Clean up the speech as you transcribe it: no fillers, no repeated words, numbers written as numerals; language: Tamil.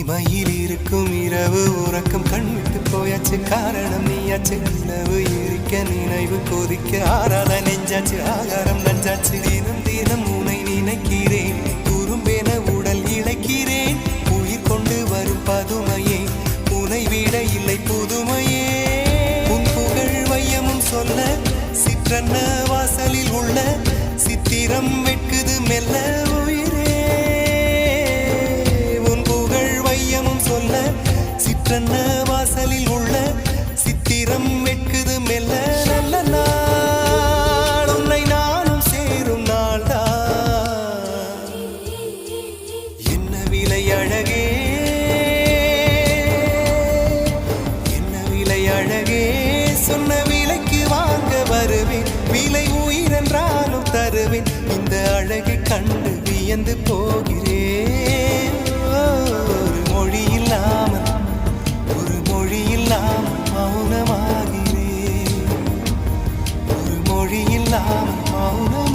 இமையில் இருக்கும் இரவு உறக்கம் கண்விட்டு போயாச்சு காரணம் நீயாச்சு நிலவு எரிக்க நினைவு கொதிக்க ஆறாத நெஞ்சாச்சு ஆகாரம் நஞ்சாச்சு தினம் தினம் உனை நினைக்கிறேன் குறும்பென உடல் இழைக்கிறேன் உயிர் கொண்டு வரும் பதுமையே உனை விட இல்லை புதுமையே உன் புகழ் வையமும் சொல்ல சிற்றன்ன வாசலில் உள்ள சித்திரம் வெட்குது மெல்ல உயிரே உன் புகழ் வையமும் சொல்ல சிற்றன்ன வாசலில் உள்ள சித்திரம் வெட்குது மெல்ல நல்ல நாள் உன்னை நானும் சேரும் நாள்தான் என்ன விலை அழகே என்ன விலை அழகே சொன்ன விலைக்கு வாங்க வருவேன் விலை உயிரென்றாலும் தருவேன் இந்த அழகை கண்டு வியந்து போகிறேன் ஒரு மொழி இல்லாமல் மௌனமாகிறேன் ஒரு மொழி இல்லாமல் மௌன